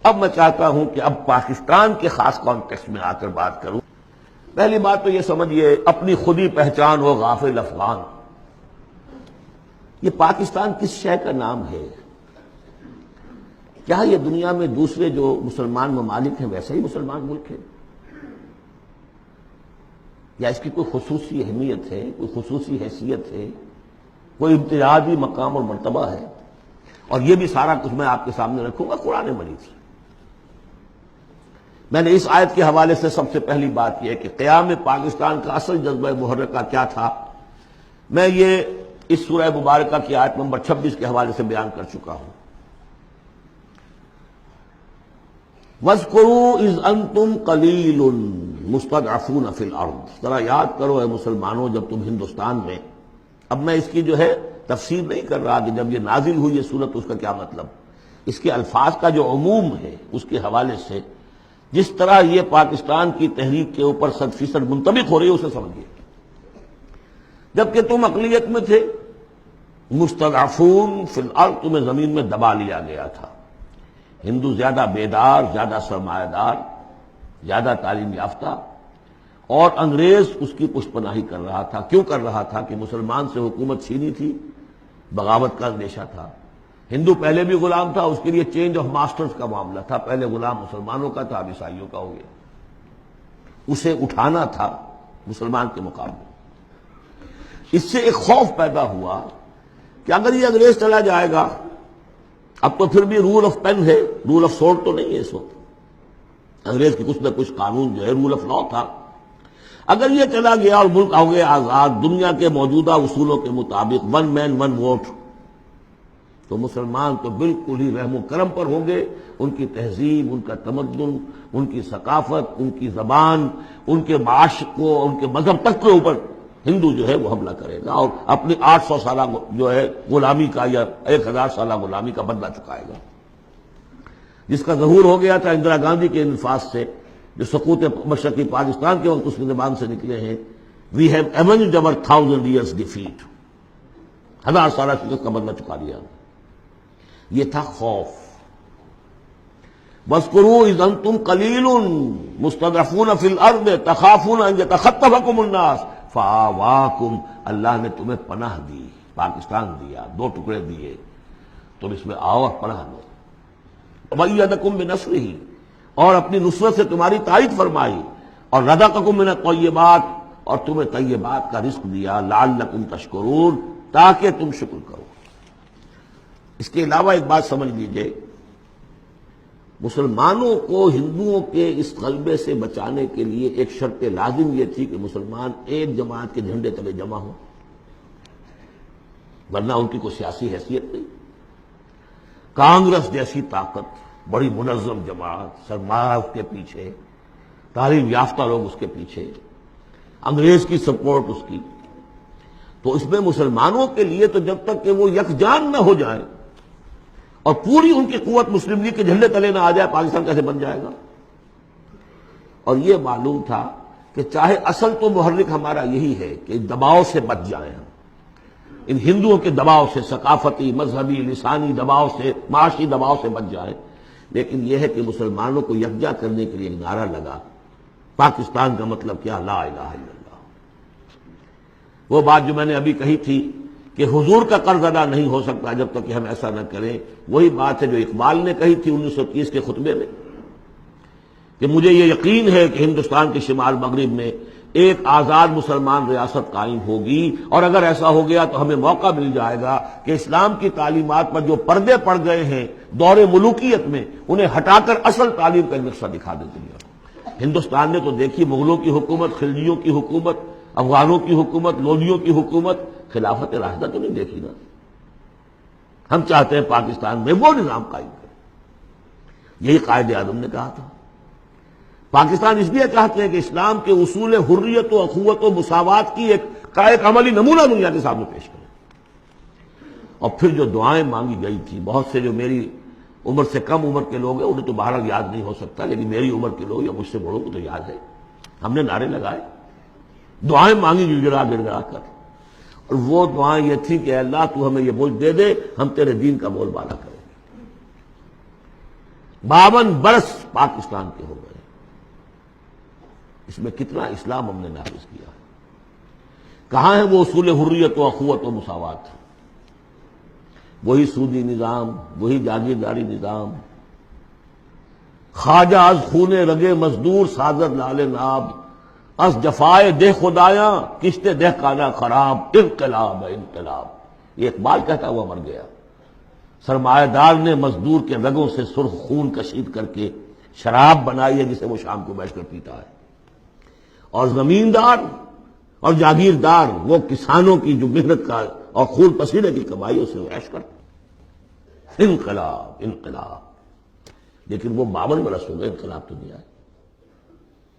اب میں چاہتا ہوں کہ اب پاکستان کے خاص کانٹیکسٹ میں آ کر بات کروں. پہلی بات تو یہ سمجھیے، اپنی خودی پہچان ہو غافل افغان. یہ پاکستان کس شے کا نام ہے؟ کیا یہ دنیا میں دوسرے جو مسلمان ممالک ہیں ویسا ہی مسلمان ملک ہے، یا اس کی کوئی خصوصی اہمیت ہے، کوئی خصوصی حیثیت ہے، کوئی امتیازی مقام اور مرتبہ ہے؟ اور یہ بھی سارا کچھ میں آپ کے سامنے رکھوں گا قرآن مجید سے. میں نے اس آیت کے حوالے سے سب سے پہلی بات یہ کہ قیام پاکستان کا اصل جذبہ محرکہ کیا تھا، میں یہ اس سورہ مبارکہ کی آیت نمبر 26 کے حوالے سے بیان کر چکا ہوں. وَاذْكُرُوا إِذْ أَنْتُمْ قَلِيلٌ مُسْتَضْعَفُونَ فِي الْأَرْضِ. ذرا یاد کرو اے مسلمانوں جب تم ہندوستان میں. اب میں اس کی جو ہے تفسیر نہیں کر رہا کہ جب یہ نازل ہوئی یہ صورت اس کا کیا مطلب، اس کے الفاظ کا جو عموم ہے اس کے حوالے سے جس طرح یہ پاکستان کی تحریک کے اوپر 100% منطبق ہو رہی ہے اسے سمجھیے. جبکہ تم اقلیت میں تھے، مستضعفون فی الارض، تمہیں زمین میں دبا لیا گیا تھا. ہندو زیادہ بیدار، زیادہ سرمایہ دار، زیادہ تعلیم یافتہ، اور انگریز اس کی پشت پناہی کر رہا تھا. کیوں کر رہا تھا؟ کہ مسلمان سے حکومت چھینی تھی، بغاوت کا اندیشہ تھا. ہندو پہلے بھی غلام تھا، اس کے لیے چینج آف ماسٹرز کا معاملہ تھا. پہلے غلام مسلمانوں کا تھا، اب عیسائیوں کا ہو گیا. اسے اٹھانا تھا مسلمان کے مقابلے. اس سے ایک خوف پیدا ہوا کہ اگر یہ انگریز چلا جائے گا، اب تو پھر بھی رول آف پین ہے، رول آف سورڈ تو نہیں ہے اس وقت. انگریز کی کچھ نہ کچھ قانون جو ہے رول آف لا تھا. اگر یہ چلا گیا اور ملک ہو گیا آزاد دنیا کے موجودہ اصولوں کے مطابق، ون مین ون ووٹ، تو مسلمان تو بالکل ہی رحم و کرم پر ہوں گے. ان کی تہذیب، ان کا تمدن، ان کی ثقافت، ان کی زبان، ان کے معاش کو، ان کے مذہب تک کے اوپر ہندو جو ہے وہ حملہ کرے گا اور اپنی 800 سالہ جو ہے غلامی کا یا 1000 سالہ غلامی کا بدلہ چکائے گا، جس کا ظہور ہو گیا تھا اندرا گاندھی کے انفاذ سے، جو سقوط مشرقی پاکستان کے وقت اس کی زبان سے نکلے ہیں. وی ہیو ایونجڈ اور 1000 years defeat. 1000 سالہ شکست کا بدلہ چکا لیا. یہ تھا خوف. وَاذْكُرُوا إِذْ أَنْتُمْ قَلِيلٌ مُسْتَضْعَفُونَ فِي الْأَرْضِ تَخَافُونَ أَنْ يَتَخَطَّفَكُمُ النَّاسُ فَآوَاكُمْ. اللہ نے تمہیں پناہ دی، پاکستان دیا، 2 ٹکڑے دیے، تم اس میں آؤ اور پناہ لو. وَأَيَّدَكُمْ بِنَصْرِهِ، اور اپنی نصرت سے تمہاری تائید فرمائی. اور رَزَقَكُم مِّنَ الطَّيِّبَاتِ، اور تمہیں طیبات کا رزق دیا. لَعَلَّكُمْ تَشْكُرُونَ، تاکہ تم شکر کرو. اس کے علاوہ ایک بات سمجھ لیجئے، مسلمانوں کو ہندوؤں کے اس غلبے سے بچانے کے لیے ایک شرط لازم یہ تھی کہ مسلمان ایک جماعت کے جھنڈے تلے جمع ہوں، ورنہ ان کی کوئی سیاسی حیثیت نہیں. کانگریس جیسی طاقت، بڑی منظم جماعت، سرمایہ اس کے پیچھے، تعلیم یافتہ لوگ اس کے پیچھے، انگریز کی سپورٹ اس کی، تو اس میں مسلمانوں کے لیے تو جب تک کہ وہ یکجان نہ ہو جائیں اور پوری ان کی قوت مسلم لیگ کے جھنڈے تلے نہ آ جائے، پاکستان کیسے بن جائے گا؟ اور یہ معلوم تھا کہ چاہے اصل تو محرک ہمارا یہی ہے کہ دباؤ سے بچ جائیں ہم، ان ہندوؤں کے دباؤ سے، ثقافتی، مذہبی، لسانی دباؤ سے، معاشی دباؤ سے بچ جائیں، لیکن یہ ہے کہ مسلمانوں کو یکجا کرنے کے لیے ایک نعرہ لگا. پاکستان کا مطلب کیا؟ لا الہ الا اللہ. وہ بات جو میں نے ابھی کہی تھی کہ حضور کا قرض ادا نہیں ہو سکتا جب تک کہ ہم ایسا نہ کریں، وہی بات ہے جو اقبال نے کہی تھی 1930 کے خطبے میں کہ مجھے یہ یقین ہے کہ ہندوستان کے شمال مغرب میں ایک آزاد مسلمان ریاست قائم ہوگی، اور اگر ایسا ہو گیا تو ہمیں موقع مل جائے گا کہ اسلام کی تعلیمات پر جو پردے پڑ گئے ہیں دور ملوکیت میں، انہیں ہٹا کر اصل تعلیم کا نقشہ دکھا دے دنیا کو. ہندوستان نے تو دیکھی مغلوں کی حکومت، خلجیوں کی حکومت، افغانوں کی حکومت، لودھیوں کی حکومت، خلافت راشدہ تو نہیں دیکھی نا. ہم چاہتے ہیں پاکستان میں وہ نظام قائم کریں. یہی قائد اعظم نے کہا تھا. پاکستان اس لیے چاہتے ہیں کہ اسلام کے اصول حریت و اخوت و مساوات کی ایک عملی نمونہ دنیا کے سامنے پیش کریں. اور پھر جو دعائیں مانگی گئی تھی، بہت سے جو میری عمر سے کم عمر کے لوگ ہیں انہیں تو بہرحال یاد نہیں ہو سکتا، لیکن میری عمر کے لوگ یا مجھ سے بڑوں کو تو یاد ہے. ہم نے نعرے لگائے، دعائیں مانگی گڑ گڑا کر، اور وہ دعائیں یہ تھی کہ اے اللہ تو ہمیں یہ ملک دے دے، ہم تیرے دین کا بول بالا کریں. 52 برس پاکستان کے ہو گئے، اس میں کتنا اسلام ہم نے نافذ کیا ہے؟ کہاں ہے وہ اصول حریت و اخوت و مساوات؟ وہی سودی نظام، وہی جاگیرداری نظام، خواجہ از خون رگے مزدور سازد لال ناب، از جفائے دہ خدایاں کشت دہ کانا خراب، انقلاب ہے انقلاب۔ یہ اقبال کہتا ہوا مر گیا۔ سرمایہ دار نے مزدور کے رگوں سے سرخ خون کشید کر کے شراب بنائی ہے جسے وہ شام کو بیٹھ کر پیتا ہے، اور زمیندار اور جاگیردار وہ کسانوں کی جو محنت کا اور خون پسینے کی کمائی اسے عیش کرتے۔ انقلاب انقلاب، لیکن وہ 52 برس ہو گئے، انقلاب تو نہیں آیا،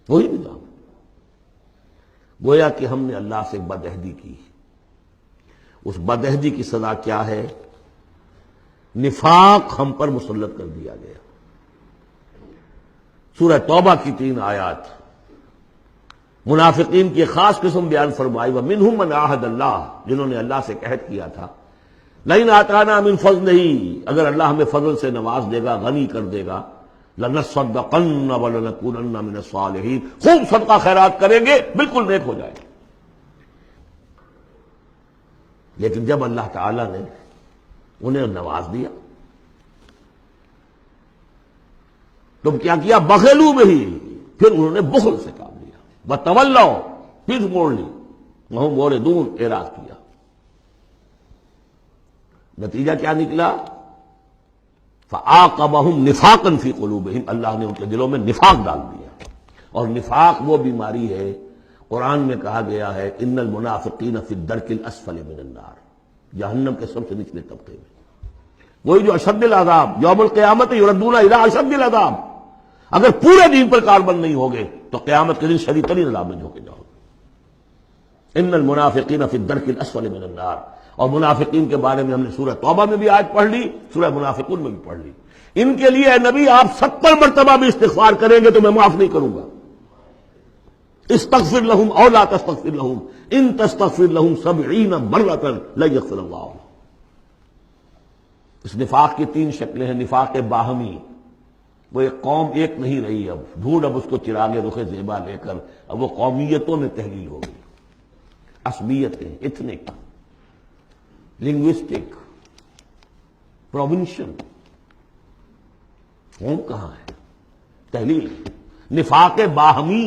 وہی نظام۔ گویا کہ ہم نے اللہ سے بدعہدی کی، اس بدعہدی کی سزا کیا ہے؟ نفاق ہم پر مسلط کر دیا گیا۔ سورہ توبہ کی 3 آیات منافقین کی خاص قسم بیان فرمائی، وَمِنْهُمْ مَنْ عَاهَدَ اللَّهُ، جنہوں نے اللہ سے عہد کیا تھا، لَئِنْ آتَانَا مِنْ فَضْلِهِ، اگر اللہ ہمیں فضل سے نواز دے گا، غنی کر دے گا، لَنَصَّدَّقَنَّ وَلَنَكُونَنَّ مِنَ الصَّالِحِينَ، خوب صدقہ خیرات کریں گے، بالکل نیک ہو جائیں گے۔ لیکن جب اللہ تعالیٰ نے انہیں نواز دیا، تم کیا کیا؟ بخلوا بہ، پھر انہوں نے بخل سے کام لیا، وتولوا، پھر موڑ لی، وہم موردون، اعراض کیا۔ نتیجہ کیا نکلا؟ فعاقبہم نفاقا فی قلوبہم، اللہ نے ان کے دلوں میں نفاق ڈال دیا۔ اور نفاق وہ بیماری ہے، قرآن میں کہا گیا ہے ان المنافقین فی الدرک الاسفل من النار، جہنم کے سب سے نچلے طبقے میں، وہی جو اشد العذاب، یوم القیامت یردون الی اشد العذاب، اگر پورے دین پر کاربند نہیں ہوگے تو قیامت کے دن شدید ترین عذاب میں جھونکے جاؤ گے۔ ان المنافقین فی الدرک الاسفل من النار، اور منافقین کے بارے میں ہم نے سورہ توبہ میں بھی آیت پڑھ لی، سورہ منافقون میں بھی پڑھ لی۔ ان کے لیے اے نبی آپ 70 مرتبہ بھی استغفار کریں گے تو میں معاف نہیں کروں گا۔ استغفر لهم او لا تستغفر لهم ان تستغفر لهم 70 مرۃ لن یغفر اللہ۔ اس نفاق کی 3 شکلیں ہیں۔ نفاق باہمی، وہ ایک قوم ایک نہیں رہی، اب ڈھونڈ اب اس کو چراغ رخ زیبا لے کر اب وہ قومیتوں میں تحلیل ہو گئی، عصبیتیں، ایتھنک، لنگوسٹک، پروونشل، قوم کہاں ہے؟ تحلیل۔ نفاق باہمی،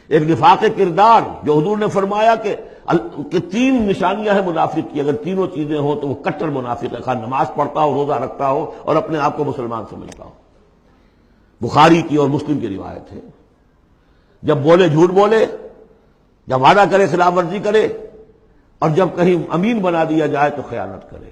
ایک نفاق کردار، جو حضور نے فرمایا کہ 3 نشانیاں ہیں منافق کی، اگر تینوں چیزیں ہوں تو وہ کٹر منافق ہے، خواہ نماز پڑھتا ہو، روزہ رکھتا ہو اور اپنے آپ کو مسلمان سمجھتا ہو۔ بخاری کی اور مسلم کی روایت ہے، جب بولے جھوٹ بولے، جب وعدہ کرے خلاف ورزی کرے، اور جب کہیں امین بنا دیا جائے تو خیانت کرے۔